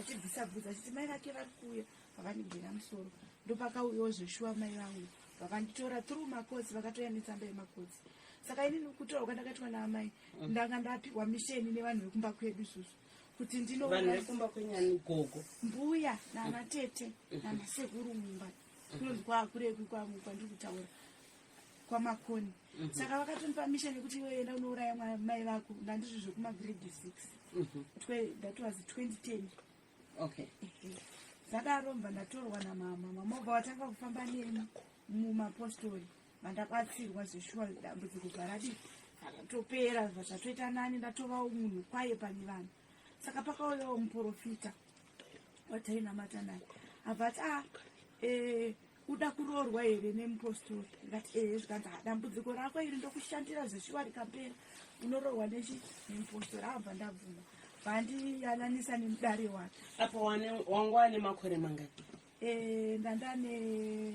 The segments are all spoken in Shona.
achibvisa bvudzi achiti mai vake vari kuuya, pavandigera musoro. Ndopakauyawo zveshuwa mai vangu vakanditora through makodzi, vakatoya netsamba yemakodzi. Saka inini kutaura kwandakaitwa naamai ndanga ndapiwa misheni nevanhu vekumba kwedu isusu kuti vanhu vekumba kwenyani gogo, mbuya namatete namasekuru mumba kunonzwa kureku kwandiri kutaura kwamakoni. Saka vakatondipa misheni yekuti iwe enda unouraya mai vako. Ndandizvo zvekumagrade 6. That was 2010. Okay. Zvadaro mba ndatorwa namama. Mama ubva watanga kufamba neni mumapostori. Mandabatsirwa zveshuwa dambudziko garadi akatopera zvatoita nani, ndatova munhu kwaye pane vanhu. Saka pakauyawo muprofita watainamata naye abvati uda kuroorwa here nemupostori. Ndikati zvikanzi dambudziko rako iri ndokushandira zveshuwa rikapera, unoroorwa nemupostori. Abva ndabvuma vandiyananisa nemudare wake. Apo wanga ane makore mangaki?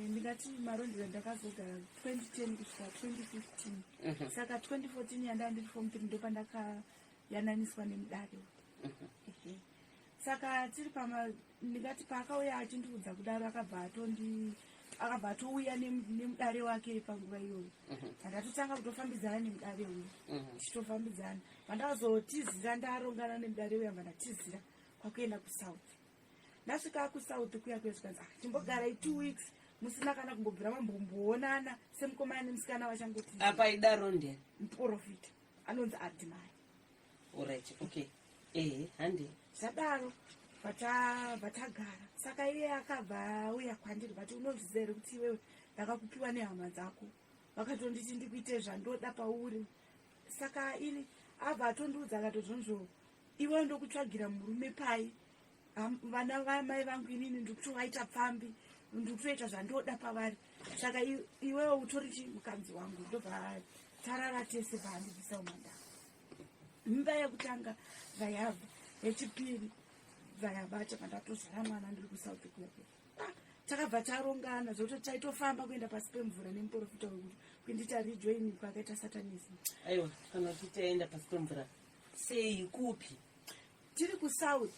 Ndingati marondera ndakazogara 2010 kusvika 2015. Saka 2014 yanda ndiri form 3 ndopandakayananiswa nemudare. Saka tiri ndingati paakauya achindiudza kudaro akabva atouya nemudare wake panguva iyoyo. Ndatotanga kutofambidzana nemudare uyu tichitofambidzana. Pandazotizira ndarongana nemudare uyu amba ndatizira kwakuenda kusouth. Ndasvika kusouth kuya kwezvikanzi timbogarai 2 weeks musina kana kumbobvira mambomboonana semukomana nemusikana vachangoti. Apa idaro ndiani? Muprofita anonzi adimai. Alright, okay. Handi zvadaro vatagara. Saka iye akabva auya kwandiri vati unozviziva here kuti iwewe ndakakupiwa nehama dzako, vakatonditi ndikuite zvandoda pauri. Saka ini abva atondiudza akatozvonzvo iwe ndokutsvagira murume pai, vana vamai vangu inini ndikutovaita pfambi, ndikutoita zvandoda pavari. Saka iwewe utori mukadzi wangu. Ndobva tarara tese vaandibvisa umandava. Mimba yekutanga vayabva, yechipiri vayabata pandatozara mwana ndiri kusouth kuya. Takabva tarongana zvokuti taitofamba kuenda pasi pemvura nemuprofita wekuti kuindita rejoin kwakaita satanism. Aiwa, kana titaenda pasi pemvura sei kupi? Tiri kusouth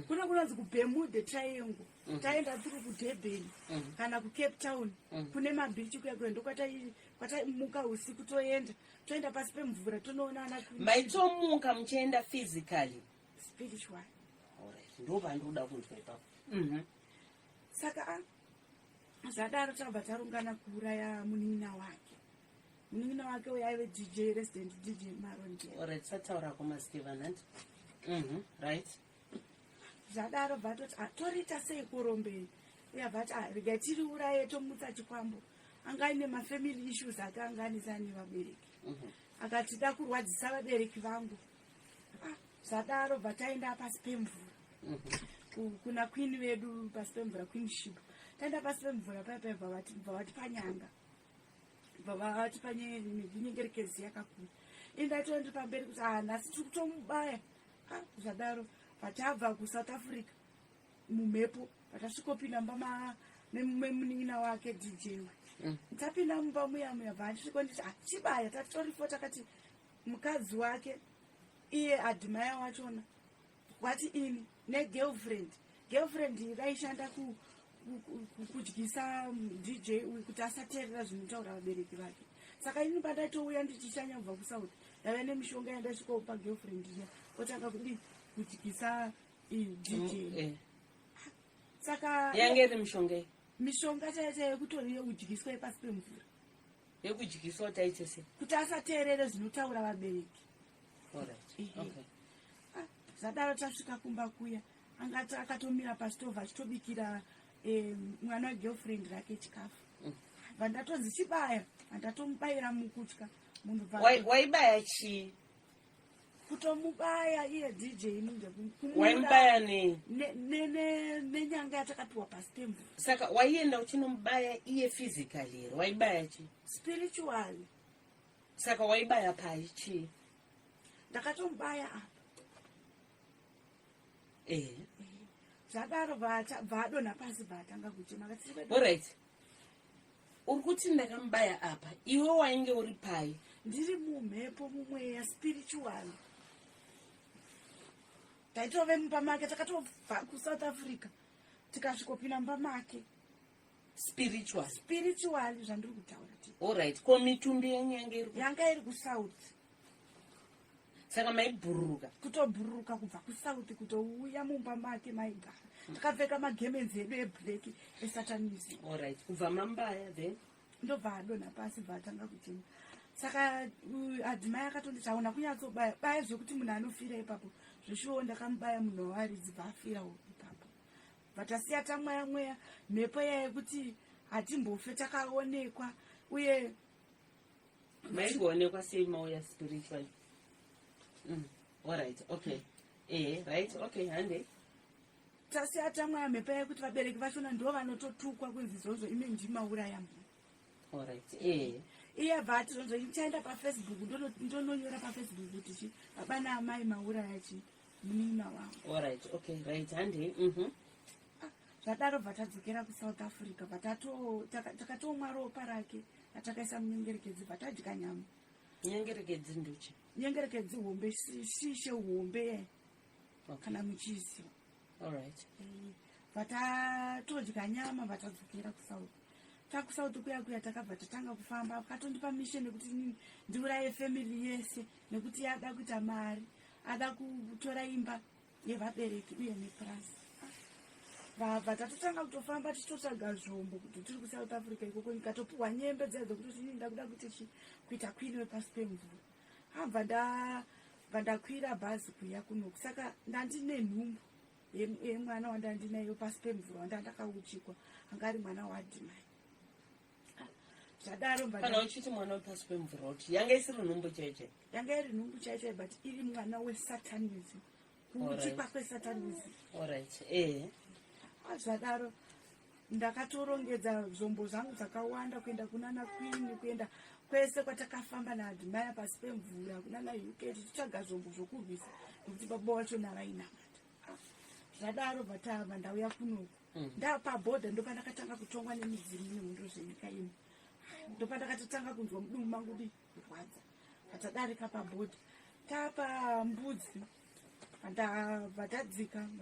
kuna kunonzi kuBermuda Triangle. Taenda tiri kuDurban kana kuCape Town kune mabichi kuya kuya ndokwataimuka usiku toenda pasi pemvura tonoonana. Maitomuka muchienda physically? Spiritual. Alright, ndobva ndoda kunzwa ipapo. Saka zvadaro tabva tarongana kuuraya munin'ina wake. Munin'ina wake uyo aive DJ, resident DJ Maronje. Alright, sataura kumaSteven hanti. Right. Zvadaro bvatoti atorita sei kurombei. Uya bvati rega tiri uraye tomutsa chikwambo. Anga ane mafamily issues akaanganisa nevabereki. Akatida kurwadzisa vabereki vangu. Zvadaro bvataenda pasi pemvura. Kuna queen vedu pasi pemvura, Queen Ship. Taenda pasi pemvura paipai bvavati panyanga. Bvavati panyengerekezi yakakura. Indatondi pamberi kuti nhasi tiri kutomubaya. Zvadaro vatabva kuSouth Africa mumhepo vatasvikopinda mumba nemunin'ina wake DJ. Tapinda mumba muya vandisviko nditi chibaya tatorifo takati mukadzi wake iye adimaya wachona wati ini negirlfriend vaishanda kudyisa DJ uyu kuti asateerera zvinotaura vabereki vake. Saka ini pandaitouya ndichishanya kubva kusouth ndave nemishonga yandasvikopa girlfriend iya otanga kudyisa DJ. Saka yange iri mishonga chaita yekutori yekudyiswa ipasi pemvura. Yekudyiswa taite sei? Kuti asateerere zvinotaura vabereki. Alright. Okay. Zvadaro tasvika kumba kuya akatomira pastovha achitobikira mwana wegirlfriend rake chikafu. Vandatonzi chibaya, vandatomubayira mukutya. Waibaya chii? Kutomubaya iye DJ ninja. Waimubaya nenyanga yatakapiwa pasi pemvura. Saka waienda uchinomubaya iye physically here? Waibaya chii? Spiritually. Saka waibaya pai chii? Ndakatomubaya apa. Zvadaro vadonha pasi vatanga kuchema. Alright. Uri kuti ndakamubaya apa, iwe wainge uri pai? Ndiri mumhepo mumweya spiritual. taitove mumba make, takatobva kuSouth Africa tikasvikopinda mumba make spiritually zvandiri kutaura. Alright, ko mitumbi yenyu yanga iri kuSouth. Saka maibhururuka kutobhururuka kubva kuSouth kutouya mumba make maigara. Takapfeka magemenzi edu eblack esatanism. Alright, kubva mambaya then ndobva adonha pasi bva atanga kuchema. Saka adhimai akatonditauna kunyatsobaya baya zvekuti munhu anofira ipapo zveshuwo ndakamubaya munhu wawaridzi bva afira ipapo. Vatasiya tamweya mweya mhepo yekuti hatimbofe takaonekwa uye maigoonekwa sei mauya spiritually. Alright, okay. Right, okay, hande tasiya tamweya mhepo yekuti vabereki vachona ndo vanototukwa kunzi izvozvo ime ndimauraya munhu. Alright, iye bva tizvozvo ichaenda paFacebook ndononyora paFacebook kuti baba naamai mauraya chi munina wangu. Alright, okay, right, hande zvadaro bva tadzokera kuSouth Africa bva takatomwa ropa rake atakaisa munyengerekedzi bva tadya nyama. Nyengerekedzi ndochi? Nyengerekedzi hombe, shishe hombe kana muchiziva. Alright. Bva tatodya nyama bva tadzokera kuSouth. TakuSouth kuya takabva tatanga kufamba akatondipa mission yekuti ndiuraye family yese nekuti yada kuita mari, ada kutora imba yevabereki uye nepurasi. Bva tatotanga kutofamba tichitotsvaga zvombo kuti tiri kuSouth Africa ikoko ndikatopiwa nyembe dzedzo kuti ndakuda kuita queen wepasi pemvura. Bva ndakwira bhazi kuya kunoku. Saka ndandine nhumbu yemwana wandandinayo pasi pemvura wandandakauchikwa anga ari mwana waDimai. Zvadaro kana uchiti mwana wepasi pemvura kuti yanga isiri nhumbu chaichai? Yanga iri nhumbu chaichai but iri mwana wesatanism, kuuchikwa kwesatanism. Alright, zvadaro ndakatorongedza zvombo zvangu dzakawanda kuenda kunana Queen, kuenda kwese kwatakafamba naadhimaya pasi pemvura kunana UK tichitsvaga zvombo zvokurwisa nekuti baba vacho navainamata. Zvadaro bva ndauya kunoku ndapabhodha ndopandakatanga kutongwa nemidzimu nehondo zvenyika ino. Ndopandakatotanga kunzwa mudumbu mangu kurwadza. Patadarika pabhodha tapambudzi ndabva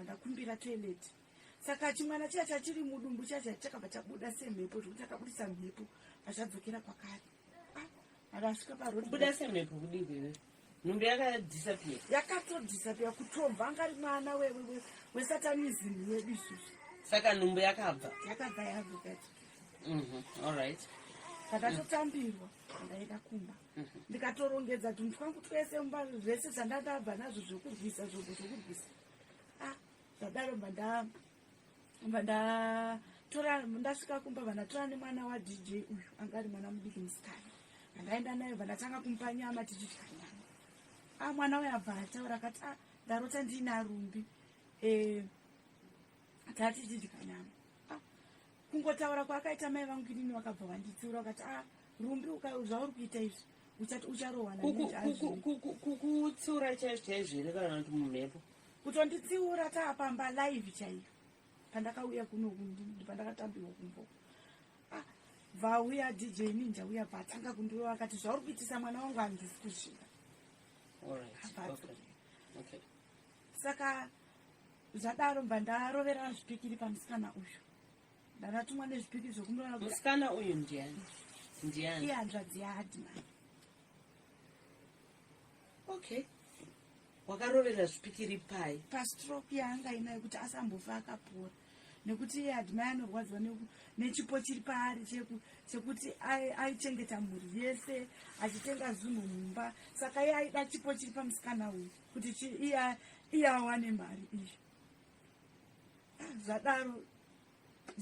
ndakumbira toilet. Saka chimwana chiya chachiri mudumbu chacho chakabva chabuda semhepo zvokuti takabudisa mhepo vachadzokera kwakare. Akasvika parodi buda semhepo kudii nhumbi yakadisappear? Yakatodisappear kutobva anga ari mwana wesatanism wedu isusu. Saka nhumbi yakabva yabva. Alright. Patatotambirwa ndaenda kumba ndikatorongedza tunhu twangu twese mumba zvese zvandandabva nazvo zvokurwisa zvombo zvokurwisa. Zvadaro ndasvika kumba vandatora nemwana waDJ uyu anga ari mwana mudiki musikana. Ndaenda naye vandatanga kumupa nyama tichidya nyama. Mwana uyu abva ataura akati ndarota ndina rumbi tati tichidya nyama. Kungotaura kwakaita mai vangu inini vakabva vanditsiura vakati rumbi zvauri kuita izvi ucharohwana. Kukutsiura chaizvo here kana kuti mumhepo? Kutonditsiura taapamba live chaiyo pandakauya kunoku pandakatambirwa kumbo. Vauya DJ Ninja uya vatanga kundirowa akati zvauri kuitisa mwana wangu handisi kusvika. Okay. Saka zvadaro bva ndarovera zvipikiri pamusikana uyu. Ndakatumwa nezvipikiri zvokumurora. Musikana uyu ndiani? Iye hanzvadzi yaAdimai. Okay. Wakarovera zvipikiri pai? Pastroke yaanga inayo kuti asambofa akapora. Nekuti iye Adimai anorwadziwa nechipo chiri paari chekuti aichengeta mhuri yese achitenga zvinhu mumba. Saka iye aida chipo chiri pamusikana uyu kuti iye awane mari iyi. Zvadaro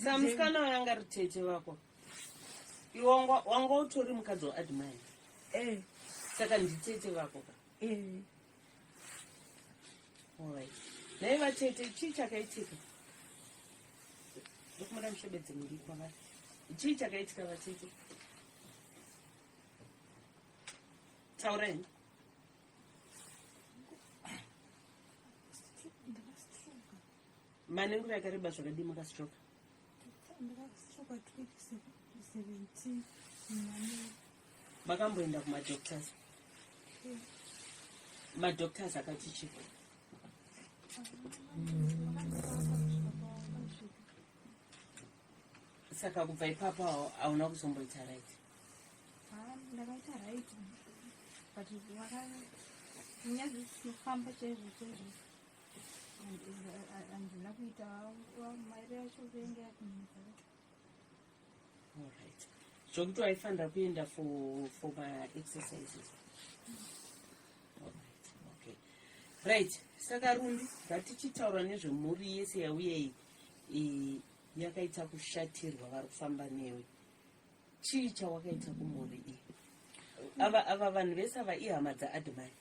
samusikana wayanga ari tete vako iwe wanga utori mukadzi waAdimai? Saka nditete vako ka? Alright. Naye vatete chii chakaitika? Ndokumada mushebedze muri kwavari. Chii chakaitika vatete? Taureni. Manengura yakareba zvakadii makastroka? Ndakastroka 2017. Makamboenda kumadoctors? Madoctors akati chii? Saka kubva ipapo hauna kuzomboita right? Ndakaita right, but kunyange kufamba chaizvo handina kuita mari yacho venge yakunisa. Alright. Zvokuti waifanira kuenda for ma-exercises. Alright, okay. Right, saka Rumbi, ngatichitaura nezvemhuri yese yauya iyi yakaita kushatirwa vari kufamba newe. Chii chawakaita kumhuri iyi? Ava vanhu vese ava ihama dzaadmai.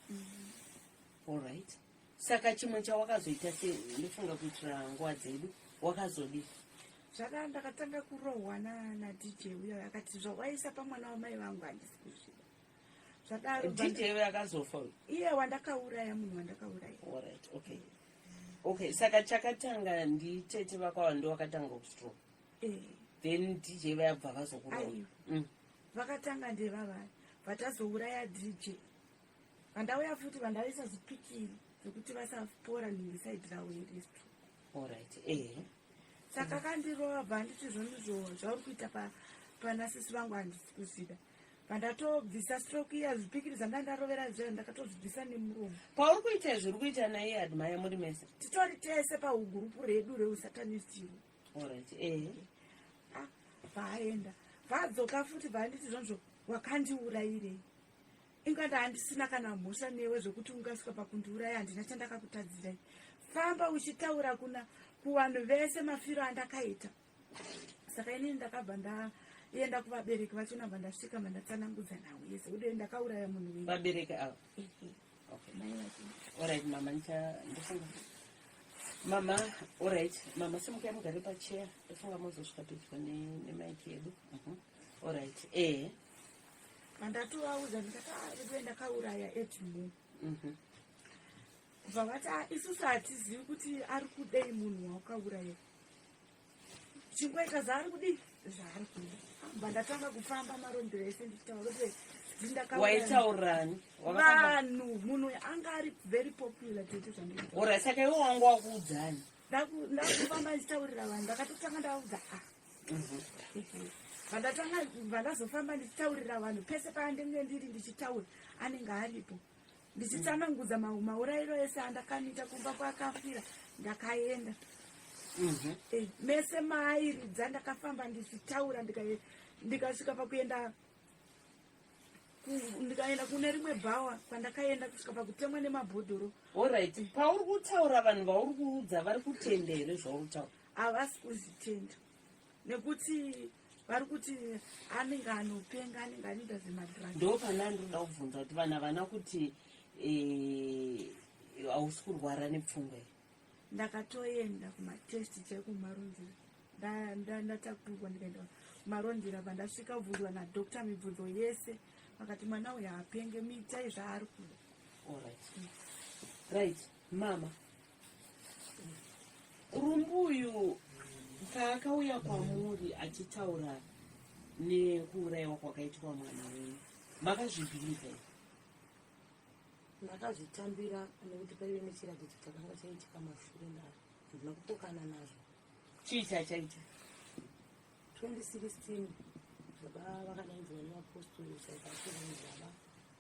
Alright. Saka chimwe chawakazoita ndofunga kuitira nguva dzedu wakazodii? Zvaka ndakatanga kurohwa nadj uyo akati zvawaisa pamwana wamai vangu handisi kuzvida. Zvadaro dj uyo akazofa iye wandakauraya, munhu wandakauraya. Alright, okay. Okay, saka chakatanga nditete vakawa ndo wakatanga kustroke. Then dj vayabva vazokurohwa. Vakatanga ndevava vatazouraya dj. Vandauya futi vandaisa zvipikiri zvokuti vasapora nemisaidhi ravo yerestu. Alright, Saka kandirova bhanditi zvonizvo zvauri kuita panasisi vangu handisi kuzvida. Vandatobvisa stroke iya zvipikiri zvandandarovera zvayo ndakatozvibvisa nemuromo. Pauri kuita zviri kuita naiye admaya muri mese? Titori tese pagurupu redu reusatanist. Alright, vaenda vadzoka futi bhanditi zvonizvo wakandiurayirei. Inganda handisina kana mhosva newe zvokuti ungasvika pakundiuraya, handina chandakakutadzirai. Famba uchitaura kuvanhu vese mafiro andakaita. Saka inini ndakabva ndaenda kuvabereki vacho nabva ndasvika mandatsanangudza nawo yese uye ndakauraya munhu wenyu. Vabereki ava? Okay. Alright, mama ndofunga. Mama, alright, mama simukai mugare pacheya. Ndofunga mozosvika pedyo nemaiki yedu. Alright, Mandatovaudza ndikati ndakauraya edmu. Kubva vati isusu hatizivi kuti ari kudei munhu waukauraya. Chingoita zvaari kudii zvaari kuda. Ndatanga kufamba marondero ese ndichitaura kuti waitaurani? Vanhu munhu anga ari very popular tete zvandaita. Alright, saka iwe wangu wakuudzani? Ndakufamba ndichitaurira vanhu ndakatotanga ndaudza vandazofamba ndichitaurira vanhu pese pandenge ndiri ndichitaura anenge aripo ndichitsanangudza maurayiro ese andakanita kumba kwakafira ndakaenda. Mese maairidza ndakafamba ndichitaura ndikasvika pakuenda ndikaenda kune rimwe bhawa kwandakaenda kusvika pakutemwa nemabhodhoro. Alright, pauri kutaura vanhu vauri kuudza vari kutenda here zvauri kutaura? Havasi kuzvitenda nekuti vari kuti anenge anopenga, anenge anoita zvemadhiragi. Ndo pana ndoda kubvunza kuti vanhu havana kuti hausi kurwara nepfungwa here? Ndakatoenda kumatesti chaikumarondera ndatakurwa ndikaenda kumarondera vandasvika kubvunzwa nadhokta mibvunzo yese vakati mwana uyu haapenge miitai zvaari kuda. Right, mama Rumbuyu paakauya kwamuri achitaura nekuurayiwa kwakaitwa mwana wenyu makazvibhiliva here? Ndakazvitambira nekuti paive nechiratidzo chakanga chaitika mashure ndaro handina kupokana nazvo. Chii chachaita? 2016 baba vakadaidzwa nemapostori saikachiranzava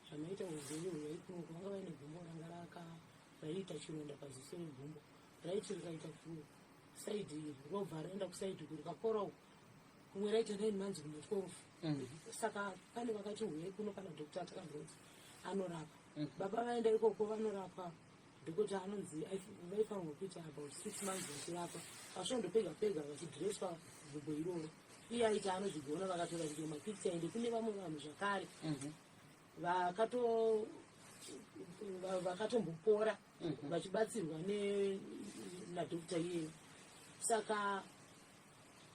zvamaita uzei hwaikunoku vanga vaine gumbo ranga raiita chironda paziso regumbo raiti rikaita kusaidhi robva raenda kusaidhi kurikapora uku kumwe raita 9 months kumwe 12. Saka pane vakati huyai kuno kana dhokta atakabvoti anorapa. Baba vaenda ikoko vanorapwa dhokota anonzi vaifanirwa kuita about 6 months vachirapa vasvondopega pega vachidhireswa gumbo iroro. Iye aiti anozvigona vakatora kuti mapikicha ende kune vamwe vanhu zvakare vakatombopora vachibatsirwa nadhokta iyeyo. Saka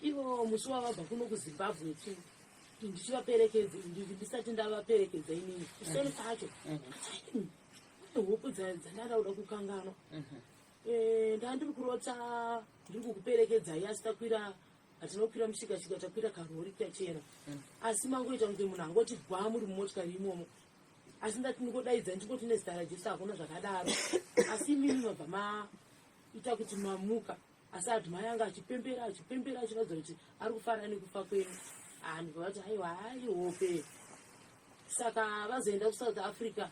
ivo musi wavabva kuno kuzimbabwe ndichivaperekedza ndisati ndavaperekedza inini kuseri kwacho hopu dzandadauda kukanganwa ndandiri kurota ndiri kukuperekedzai asi takwira hatinokwira mushikashika takwira karori kachena asi mangoita kunge munhu angoti gwa muri mumotikari imomo asi ndati ndingodaidza ndingoti nezita rajesu hakuna zvakadaro asi imimi mabva ita kuti mamuka. Asi adhimai anga achipembera achiratidza kuti ari kufara nekufa kwenu. Ndibva vati haiwa hope. Saka vazoenda kuSouth Africa.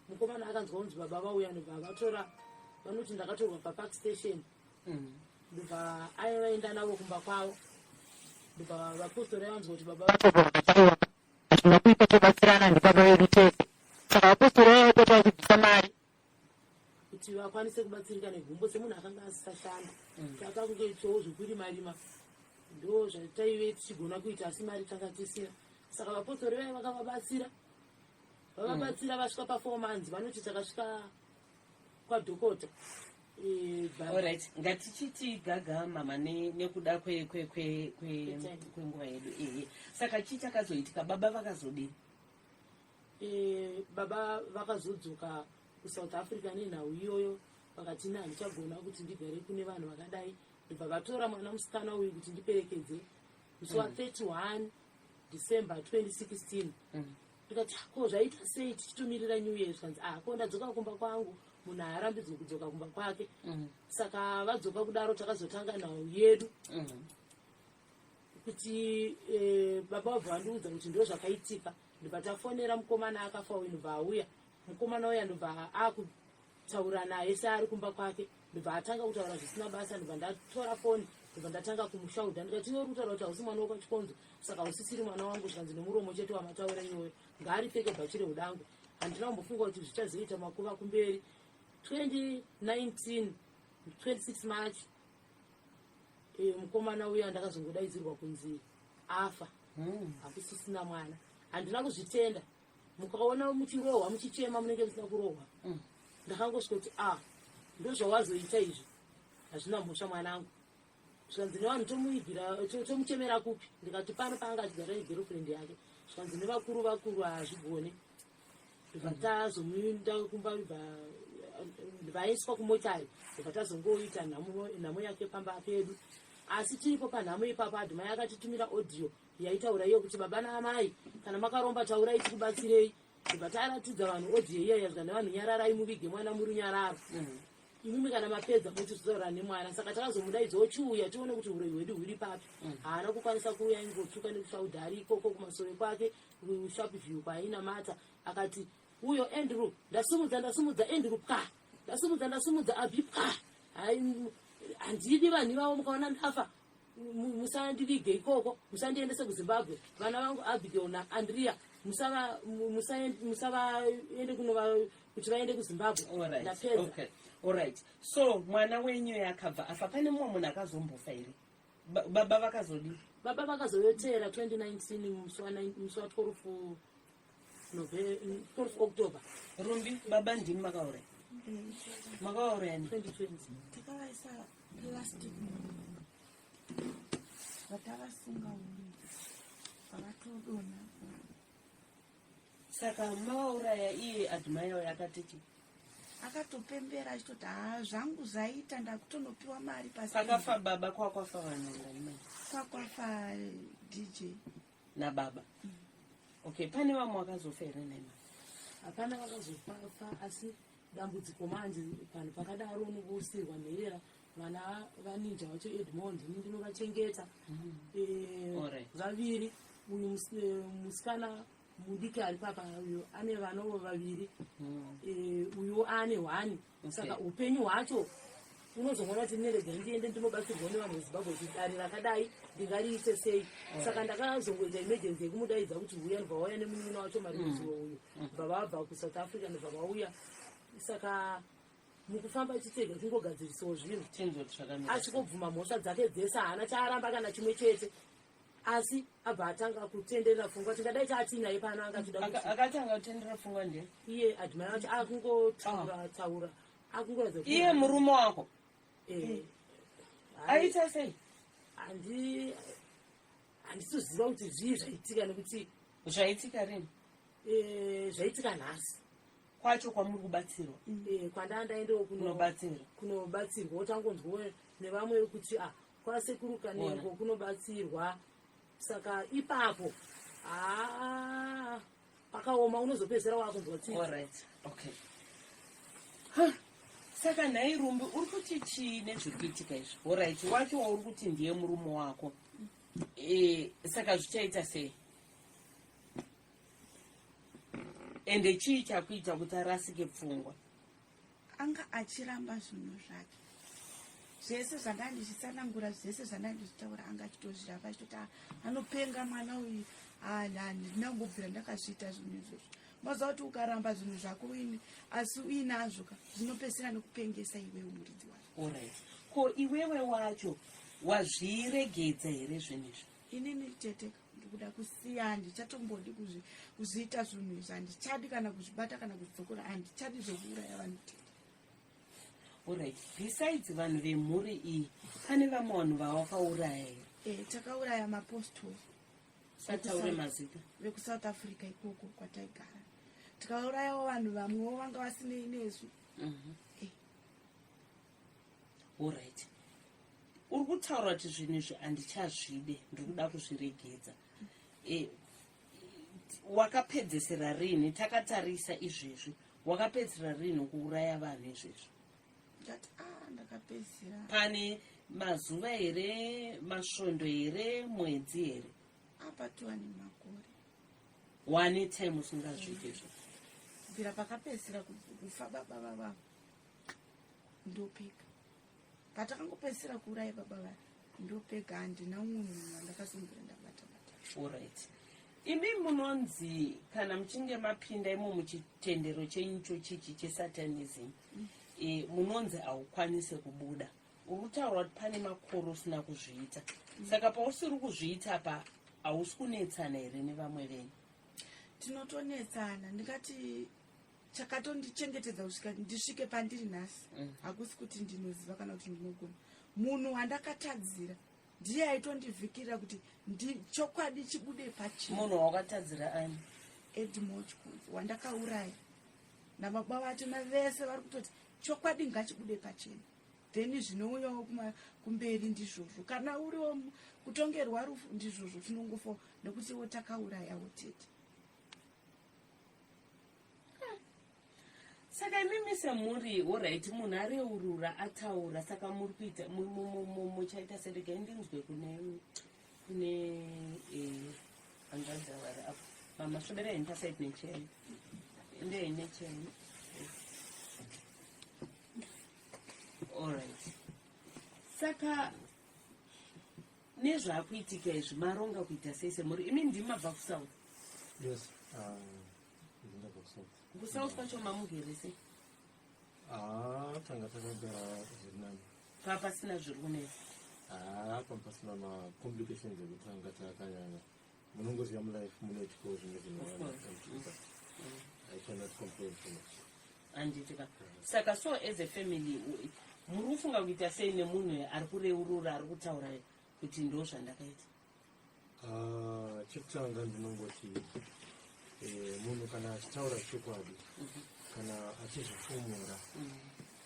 Mukomana akanzwa kunzi baba vauya, ndibva vatora, vanoti ndakatorwa papark station. Ndibva aivaenda navo kumba kwavo. Ndibva vapostori vanzwa kuti baba vatorwa hatina kuita tobatsirana nebaba vedu tese. Saka vapostori vaipota vachibvisa mari kuti vakwanise kubatsirika negumbo semunhu akanga asisashanda. Takakungoitawo zvekurima ndo zvataive tichigona kuita, asi mari tanga tisina. Saka vapostori vai vakavabatsira vasvika pa4 months. Vanoti takasvika kwadhokota. Alright, ngatichiti gaga mama nekuda kwenguva yedu. Saka chii chakazoitika? Baba vakazodini? Baba vakazodzoka kuSouth Africa nenhau iyoyo. Vakati handichagona kuti ndigare kune vanhu vakadai. Ndibva vatora mwana musikana uyu kuti ndiperekedze musi wa31 December 2016. Ndikati ko zvaita sei tichitumirira New Year? Zvikanzi ko ndadzoka kumba kwangu, munhu haarambidzwi kudzoka kumba kwake. Saka vadzoka kudaro takazotanga nhau yedu kuti baba wabva vandiudza kuti ndo zvakaitika. Ndibva tafonera mukomana akafa uyu, ndibva auya mukomana uya, ndibva akutaura naye seari kumba kwake. Ndibva atanga kutaura zvisina basa. Ndibva ndatora foni, ndibva ndatanga kumushaudha ndikati iwe uri kutaura kuti hausi mwana wakachikonzo, saka usisiri mwana wangu. Zvikanzi nomuromo chete wamataura iyoyo, ngaaripfeke bhachire udangu. Handina kumbofunga kuti zvichazoita makuva kumberi. 2019 26 March mukomana uya ndakazongodaidzirwa kunzi afa. Hakusisina mwana. Handina kuzvitenda. Mukaona muchirohwa muchichema munenge musina kurohwa. Ndakangosvika kuti ndozvawazoita izvi, hazvina mhosva mwanangu. Zvikanzi nevanhu tomuchemera kupi? Ndikati pano paanga achigara negirlfriend yake. Zvikanzi nevakuru hazvigone. Ndibva tazomuenda kumba, vaiswa kumotari. Ndibva tazongoita nhamo yake pamba pedu. Asi tiripo panhamo ipapo adhimai akatitumira audio yaitaura iyo kuti baba naamai, kana makaromba taurai tikubatsirei. Ndibva taratidza vanhu audio iyoyo. Zvikanzi vanhu nyararai muvige mwana muri nyararo. Imimi kana mapedza motizotaura nemwana. Saka takazomudaidzawo chiuya tione kuti uroyi hwedu huri papi. Haana kukwanisa kuuya, ingotsvuka nekushaudha ari ikoko kumasoro kwake Sharpview kwaina mata. Akati uyo Andrew, ndasimudza Andrew pwa, ndasimudza Abi pwa. Handidi vanhu ivavo mukaona ndafa musandivige ikoko, musandiendese kuZimbabwe. Vana vangu Abigail naAndrea musavaende kuti vaende kuZimbabwe. Ndapedza. Alright. So mwana wenyu yakabva afa, pane mumwe munhu akazombofa here? Baba vakazodini? Baba vakazoyotera 2019 musi wa 12 October. Rumbi, baba ndimi makaura? Makaura yani? 2020. Tikavaisa plastic vatavasunga uri vavatodona. Saka mavauraya iye adhimai yao yakatiki? Akatopembera achitoti zvangu zvaita ndakutonopiwa mari pasi. Pakafa baba, kwakwafa vanhu ngani? Kwakwafa DJ na baba. Okay, pane vamwe vakazofa here Nema? Hapana vakazofa, asi dambudziko manje panhu pakadaro unokusirwa nherera. Vana vaninja vacho Edmond ndinovachengeta. Vaviri, uyu musikana mudiki ari papa uyo ane vanovo vaviri. Uyu ane 1. Saka upenyu hwacho unozomona kuti nerega ndiende ndinobatsirwa nevanhu veZimbabwe kuti dare rakadai ndingariite sei. Saka ndakazongoita emergency yekumudaidza kuti uya, ndibva wauya nemunun'una wacho Marimudziwa uyu. Ndibva vabva kuSouth Africa, ndibva vauya. Saka mukufamba chitega kungogadzirisawo zvinhu. Achikobvuma mhosva dzake dzese, haana chaaramba kana chimwe chete. Asi abva atanga kutenderera pfungwa, tingadai chaatinaye pano angachida kuti akatanga kutenderera pfungwa ndiye iye adhimai wacho akungotaura akungoedza iye murume wako. Aita sei? Handitoziva kuti zvii zvaitika, nekuti zvaitika rini? Zvaitika nhasi kwacho kwamuri kubatsirwa. Kwandaendawo kunobatsirwa, utangonzwa nevamwe kuti kwasekuru Kanengo kunobatsirwa. Saka ipapo pakaoma, unozopedzera wakunzwa tsitsi. Alright, okay. saka nhai Rumbi uri kuti chii nezviri kuitika izvi? Alright, wacho wauri kuti ndiye murume wako, saka zvichaita sei? Ende chii chakuita kuti arasike pfungwa? Anga achiramba zvinhu zvake zvese zvandandichisanangura, zvese zvandandichitaura anga achitozviramba, achitoti anopenga mwana uyu, ndinangobvira ndakazviita zvinhu izvozvo. Maziva kuti ukaramba zvinhu zvako uine asi uinazvo zvinopesera nekupengesa iwewe muridzi wacho. Alright, ko iwewe wacho wazviregedza here zvinhu izvi? Inini tete ndikuda kusiya, handichatombodi kuzviita zvinhu izvi, handichadi kana kuzvibata kana kudzokora, handichadi zvokuuraya vanhu tete. Alright, besides vanhu vemhuri iyi pane vamwe vanhu vawakauraya here? Takauraya maapostoli sataure mazita vekuSouth Africa ikoko kwataigara, tikaurayawo vanhu vamwewo vanga vasinei nesu. Alright, uri kutaura kuti zvinhu izvi handichazvide, ndiri kuda kuzviregedza. Wakapedzesera rini? Takatarisa izvezvi, wakapedzesera rini kuuraya vanhu izvezvi? Ndati ndakapedzisira. Pane mazuva here, masvondo here, mwedzi here? Apa 2 makore. One time usingazvide izvo? Kubvira pakapedzisira kufa baba vavavo ndopeka. Patakangopedzisira kuuraya baba vavo ndopeka, handina umwe munhu wandakasungira ndabata. Alright, imi munonzi kana muchinge mapinda imo muchitendero chenyu chichi chesatanism, munonzi haukwanise kubuda. Uri kutaura kuti pane makore usina kuzviita, saka pausiri kuzviita pa hausi kunetsana here nevamwe venyu? Tinotonetsana, ndingati chakatondichengetedza kusvika ndisvike pandiri nhasi hakusi kuti ndinoziva kana kuti ndinogona. Munhu wandakatadzira ndiye aitondivhikirira kuti chokwadi chibude pachena. Munhu wakatadzira ani? Edmoch wandakauraya namababa vacho navese vari kutoti chokwadi ngachibude pachena, then zvinouyawo kumberi ndizvozvo. Kana uriwo kutongerwa rufu ndizvozvo tinongofa nekutiwo takaurayawo tete. Saka imimi semuri, alright, munhu areurura ataura, saka muri kuita muchaita serega ndinzwe kune angadzavari apo mama svobera heni pasaidi necheni ndei necheni. Alright, saka nezvakuitika izvi maronga kuita sei semuri? Imi ndimi mabva kuSouth? Yes, ndinobva kuSouth. KuSouth kwacho mamugere sei? Tanga takagara zviri nani. Pasina zviri kunesa? Pasina macomplications ekuti tanga takanyanya. Munongoziva mulife munoitikawo zvimwe zvinhu. I cannot complain too much. Anditika. Saka so as a family muri kufunga kuita sei nemunhu ari kureurura, ari kutaura kuti ndo zvandakaita? Chekutanga ndinongoti munhu kana achitaura chokwadi, kana achizvifumura,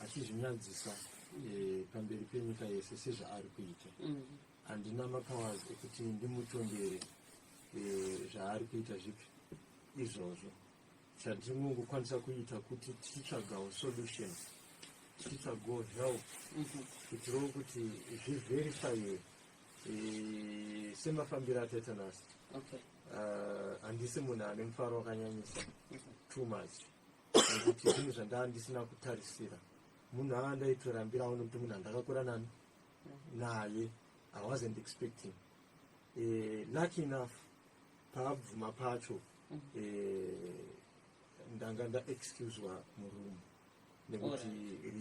achizvinyadzisa pamberi penyika yese sezvaari kuita, handina mapowers ekuti ndimutondere zvaari kuita zvipi izvozvo. Chandinongokwanisa kuita kuti tichitsvagawo solution, tichitsvagawo help kutirawo kuti zvivherifayiwe semafambiro ataita nhasi. Handisi munhu ane mufaro wakanyanyisa too much, nekuti zvinhu zvandandisina kutarisira. Munhu andaitorambirawo nokuti munhu andakakura naye I wasn't expecting. Lucky enough paabvuma pacho ndanga ndaexcusewa murume, nekuti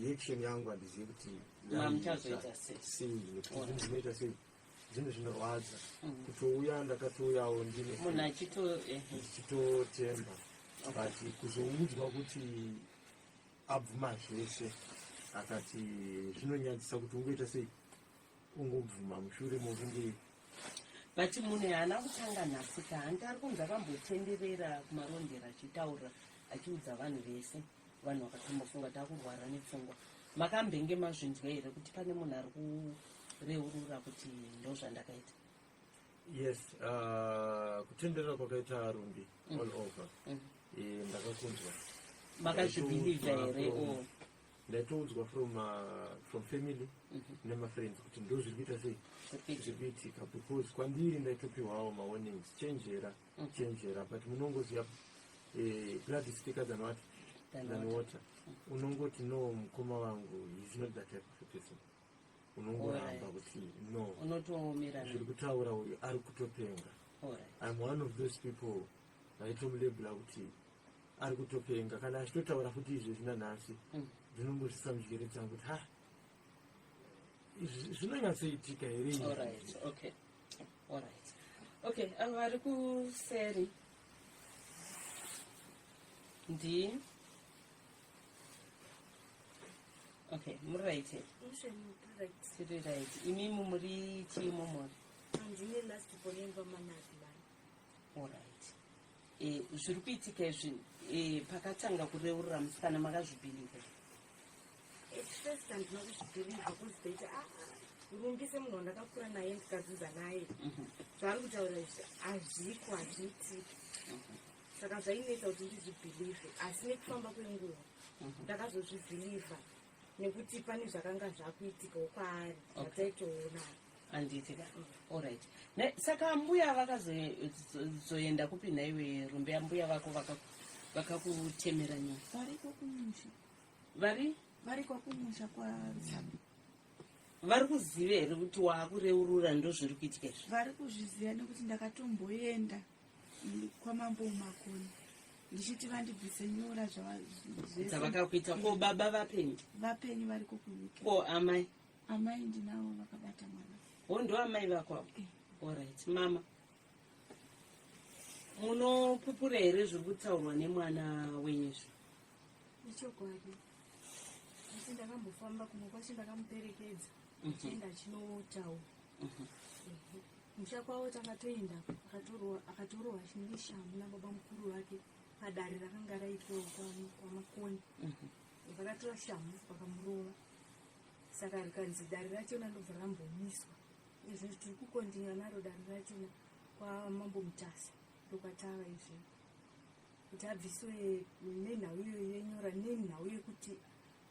reaction yangu handizivi kuti sei, nekuti zvinhu zvinoita sei, zvinhu zvinorwadza. Kutouya ndakatouyawo munhu ndichitotemba, but kuzoudzwa kuti abvuma zvese akati zvinonyadzisa kuti ungoita sei ungobvuma mushure mokunge. But munhu haana kutanga nhasi kahandi ari kunzi akambotenderera kumarondera achitaura achiudza vanhu vese, vanhu vakatombofunga takurwara nepfungwa. Makambenge mazvinzwa here kuti pane munhu ari kureurura kuti ndo zvandakaita? Yes, kutenderera kwakaita Rumbi all over. Ndakakunzwa. Makazvibhilivha here? ndaitoudzwa from family nemafriends kuti ndo zviri kuita sei zviri kuitika, because kwandiri ndaitopiwawo mawarnings, chenjera, but munongoziva blood is thicker than water. Unongoti no, mukoma wangu is not that type of a person. Unongoramba kuti no, zviri kutaura uyu ari kutopenga. I'm one of those people vaitomulebhura kuti ari kutopenga, kana achitotaura futi izvezvi nanhasi ndinongozvisa munjere dzangu kuti zvinonyatsoitika here. Okay, avo vari kuseri okay, muri right here? Tiri right. Imimu muri chiimo muri? Handine last poemba manati bani. Alright. Zviri kuitika izvi pakatanga kureurira musikana makazvibhiliva? At first handina kuzvibhiliva kuzitoita rumbise munhu wandakakura naye ndikadzidza naye. Zvaari kutaura izvi hazviko, hazviitiki. Saka zvainetsa kuti ndizvibhilive, asi nekufamba kwenguva ndakazozvibhiliva nekuti pane zvakanga zvakuitikawo kwaari zvataitoona. Andiitika. Alright. Saka mbuya vakazoenda kupi naiwe rumbe yambuya vako vakakutemera nyaya? Variko kumusha. Variko kumusha kwaRusabe. Vari kuziva here kuti waakureurura ndo zviri kuitika izvi? Vari kuzviziva nekuti ndakatomboenda kwamambo Makoni ndichiti vandibvise nyora dzavakakuita. Ko baba vapenyu? Vapenyu variko kunyika. Ko amai? Amai ndinavo vakabata mwana. Ndo amai vako avo? Alright. Mama, munopupura here zviri kutaurwa nemwana wenyu izvi? Ichokwadi. Asi ndakambofamba kumwe kwacho ndakamuperekedza tichienda chinotaura. Musha kwavo takatoenda akatorwa chinenge shamhu nababa mukuru wake padare rakanga raitwa kwaMakoni. Vakatora shamhu vakamurova. Saka rikanzi dare rachona ndobva rambomiswa. Izvi tiri kukondinya naro dare rachona kwaMambo Mutasi ndokwatava izvi kuti abviswe nenhau iyoyo yenyora nenhau yekuti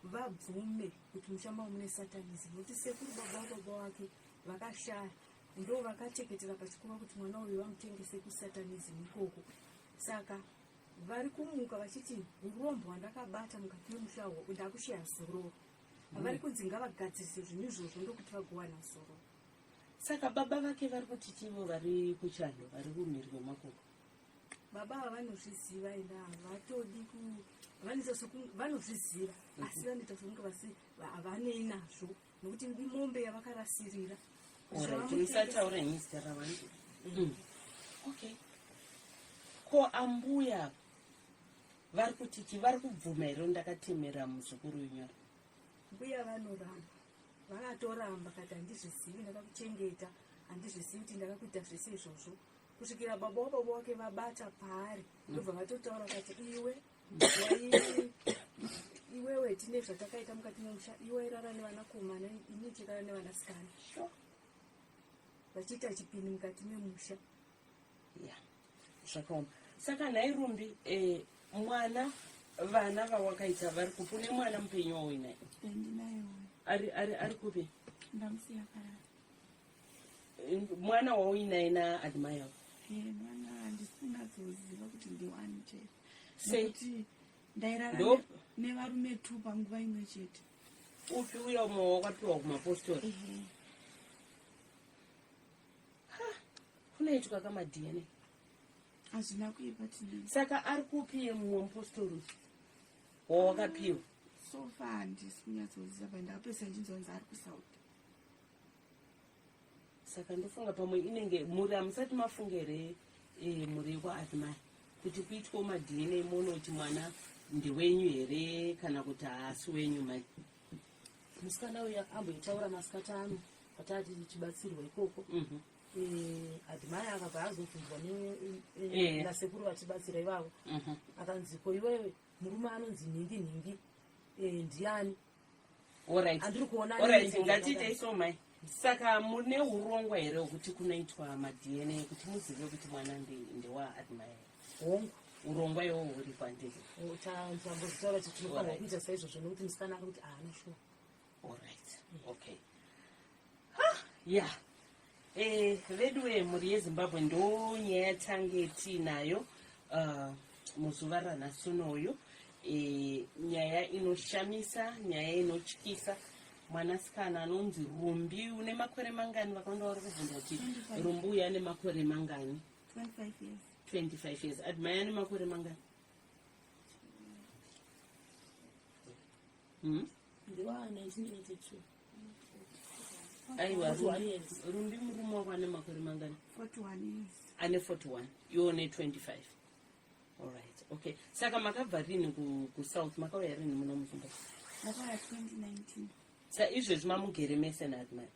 vabvume kuti mushamba mune satanism, nokuti sekuru baba wake vakashaya ndo vakateketera pachikova kuti mwana uyu vamutengese kusatanism ikoko. Saka vari kumuka vachiti urombo hwandakabata mukati memushawo ndakushiya zororo. Havari kudzinga vagadzirise zvinhu izvozvo ndokuti vagowana zororo. Saka baba vake vari kuti chivo vari kuchando vari kumhiri kwemakoko? Baba vanozviziva enda havatodi vanozviziva asi vanoita sokunge havanei nazvo nokuti imombe yavakarasirira. Musataura nyisi ravanhu. Okay. Ko ambuya vari kuti chi vari kubvuma here ndakatemera muzukuru wenyora? Mbuya vanoramba, vakatoramba kati handizvizivi ndakakuchengeta, handizvizivi kuti ndakakuita zvese izvozvo. Kusvikira baba wababa wake vabata paari ndobva vatotaura kati iwewe tine zvatakaita mukati memusha, iwe irara nevanakomana, ini chirara nevanasikana. Vachiita chipini mukati memusha. Zvakaoma. Saka nhairumbi mwana vana vawakaita vari kupi? Une mwana mupenyu wauinaye? Ndinaye. Ari kupi? Ndamusiya karara. Mwana wauinaye naadimai yako? Mwana handisinazoziva kuti ndiwani chete. Sei? Ndairara nevarume 2 panguva imwe chete. Upi uya umwe wakapiwa kumapostori? Kunoitwa kama-DNA? Hazvina kuipa tinini. Saka ari kupi mumwe mupostori wawakapiwa? Sofa handisi kunyatsoziva pandakapesa ndinzonzi ari kuSaudi. Saka ndofunga pamwe inenge muri hamusati mafunga here muri kwaadimai kuti kuitwa ma-DNA mono kuti mwana ndewenyu here kana kuti haasi wenyu mai? Musikana uya amboitaura masikati ano patati tichibatsirwa ikoko. Adimai akabva azobvunzwa nasekuru vachibatsira ivavo akanzi ko iwewe murume anonzi Ndinodya ndiani? Andiri kuona. Alright, ngatiite iso mai. Saka mune urongwa here hwekuti kunoitwa ma-DNA kuti muzive kuti mwana ndewaadimai? Hongu. urongwa iwo huri kwandiri. tambozitaura kuti tinofanira kuita saizvozvo nokuti musikana ari kuti haana shuwa. Alright, okay. Yeah. Vedu vemhuri yeZimbabwe ndo nyaya yatange tiinayo muzuva ranhasunoyo. Nyaya inoshamisa, nyaya inotyisa. Mwanasikana anonzi Rumbi une makore mangani? Vakawanda vari kubvunza kuti Rumbi uyu ane makore mangani? 25 years. 25 years. Admai ane makore mangani? Ndiwa 1982. Aiwa, Rumbi murume wako ane makore mangani? 41 years. Ane 41. Iwo ne 25. Alright, okay. Saka makabva rini kuSouth? Makauya rini muno muZimbabwe? Makauya 2019. Sa izvezvi mamugere mese naadmai?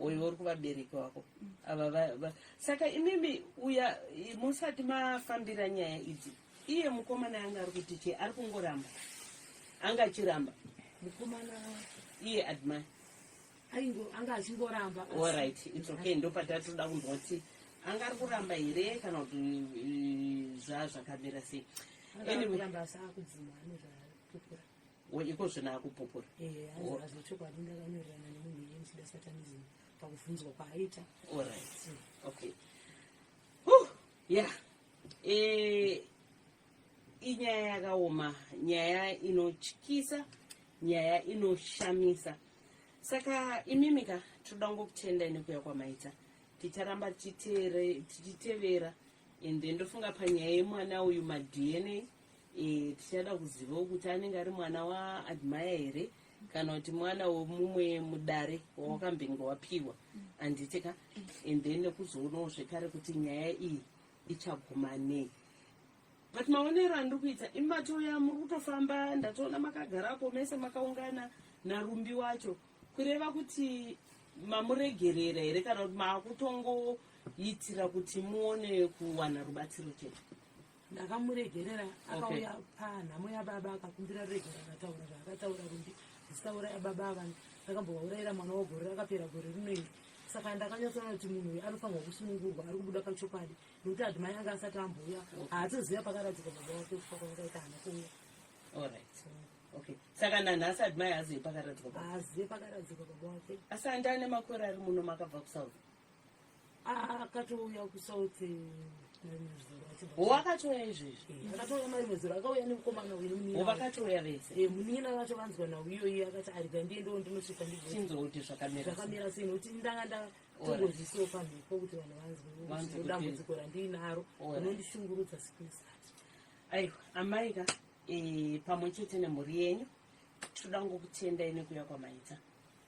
Uyo uri kuvabereki wako. Saka imimi uya musati mafambira nyaya idzi, iye mukomana anga ari kuti che ari kungoramba, anga achiramba mukomana iye admai anga achingoramba. Alright, it's okay. Ndo patatoda kundoti anga ari kuramba here kana kuti zvakamira sei? Anyway, sakudzima nezvapupura. Iko zvina akupupura. Azvochokwadi ndakanyorerana nemunhu iye muSatanism pakubvunzwa kwaaita. Alright, okay. Yeah. Inyaya yakaoma, nyaya inotyisa, nyaya inoshamisa. Saka imimika toda ngokutenda nekuya kwamaita. Ticharamba tichitevera ende ndofunga panyaya yemwana uyu maDNA tichada kuziva kuti anenge ari mwana waadmaya here kana kuti mwana womumwe mudare wawakambenga wapiwa anditika ende nekuzoonawo zvekare kuti nyaya iyi ichaguma nei. But maonero andiri kuita imatoya muri kutofamba ndatoona makagarapo mese makaungana naRumbi wacho kureva kuti mamuregerera here kana kuti maakutongoitira kuti muone kuwana rubatsiro chete? Ndakamuregerera akauya panhamo yababa akakumbira regera akataura zvaakataura Rumbi zitaura yababa vanhu akambovaurayira mwana wagore rakapera gore rinoi. Saka ndakanyatsoona kuti munhu uyu anofanirwa kusunungurwa, ari kubuda kachokwadi nokuti admai anga asati amboya haatoziva pakaradzika baba wake kwakaita hana kuuya. Alright, okay. Saka nanhasi admai haazivi pakaradzika baba? Haazivi pakaradzika baba wake. Asi handane makore ari muno makabva kuSouth? Akatouya kuSouth wakatouya izvezvi? Akatouya marimwezero akauya nemukomana uyu vakatouya vese? Munina vacho vanzwa nauyoyi akati arika ndiendewo ndinosvika ndichinzouti zvakamira sei nokuti ndanga ndatongozvisiwo pamhepo kuti vanhu vanzwe dambudziko randiinaro rinondishungurudza siku isati. Aiwa, amaika pamwe chete nemhuri yenyu toda ngokutendai nekuya kwamaita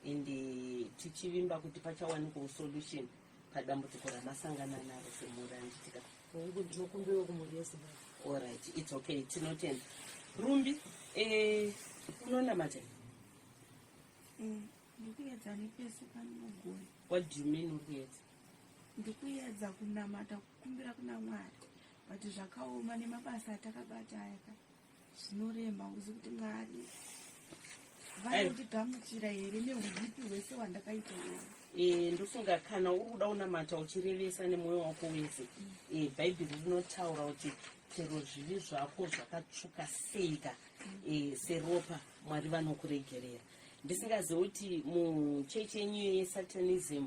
ende tichivimba kuti pachawanikwawo solution padambudziko ramasangana naro semhuri anditika. Ndinokumbira kumhuri yeZimbabwe. Alright, it's okay. Tinotenda. Rumbi, unonamata? Ndikuedza nepese panogona. What do you mean ukuedza? Ndikuedza kunamata kukumbira kuna Mwari. But zvakaoma nemabasa atakabata aka zvinorema uzi kuti Mwari vanondigamuchira here neuhipi hwese hwandakaita here. Ndofunga kana uri kuda kunamata uchirevesa nemwoyo wako wese. Bhaibheri rinotaura kuti chero zvivi zvako zvakatsvuka seika seropa Mwari vanokuregerera. Ndisingazivi kuti muchechi yenyu yeSatanism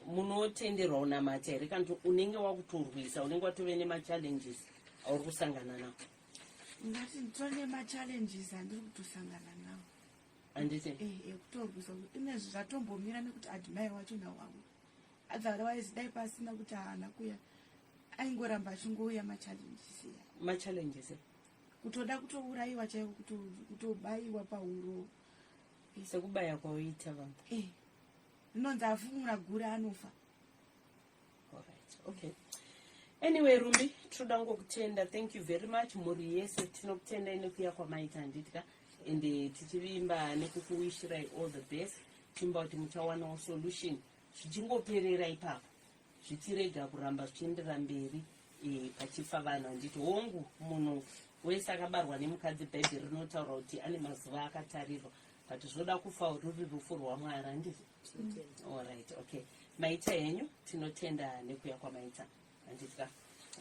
munotenderwa unamata here kana unenge wakutorwisa, unenge watove nemachallenges auri kusangana nawo? Ngati nditore nemachallenges andiri kutosangana nawo. Anditi? Ekutorwisa kuti inezvi zvatombomira nekuti admai wacho nawawo. Otherwise dai pasina kuti haana kuya aingoramba achingouya machallenges iya. Machallenges? Kutoda kutourayiwa chaiko, kutobayiwa pahuro. Sekubaya kwauita vanhu? Rinonzi afumura gura anofa. Alright, okay. Anyway, Rumbi, toda ngokutenda. Thank you very much. Mhuri yese tinokutenda nekuya kwamaita anditika. Ende tichivimba nekukuwishirai all the best. Chimba kuti muchawanawo solution. Zvichingoperera ipapo. Zvichirega kuramba zvichiendera mberi pachifa vanhu. Anditi hongu munhu wese akabarwa nemukadzi Bhaibheri rinotaura kuti ane mazuva akatarirwa. But zvoda kufa ruri rufu rwaMwari anditi? Alright, okay. Maita yenyu tinotenda nekuya kwamaita anditika.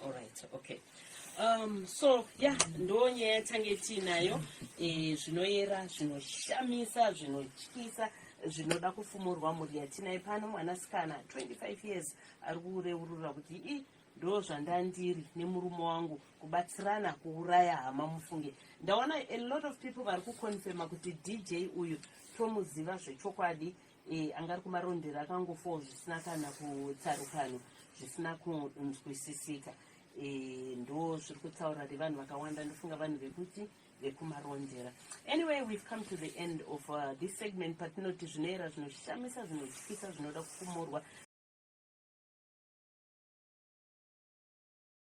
All right, okay. So yeah, ndo nyaya yatange tiinayo zvinoyera, zvinoshamisa, zvinotyisa, zvinoda kufumurwa mhuri yatinayo pano. Mwanasikana 25 years ari kureurura kuti ndo zvandandiri nemurume wangu kubatsirana kuuraya hama. Mufunge, ndaona a lot of people vari kukonfirma kuti DJ uyu tomuziva zvechokwadi, angari kumarondera akangofawo zvisina kana kutsarukano, zvisina kunzwisisika. Ndo zviri kutaura nevanhu vakawanda, ndofunga vanhu vekuti vekumarondera. Anyway, we've come to the end of this segment, patinoti zvinoyera, zvinoshamisa, zvinotyisa, zvinoda kufumurwa,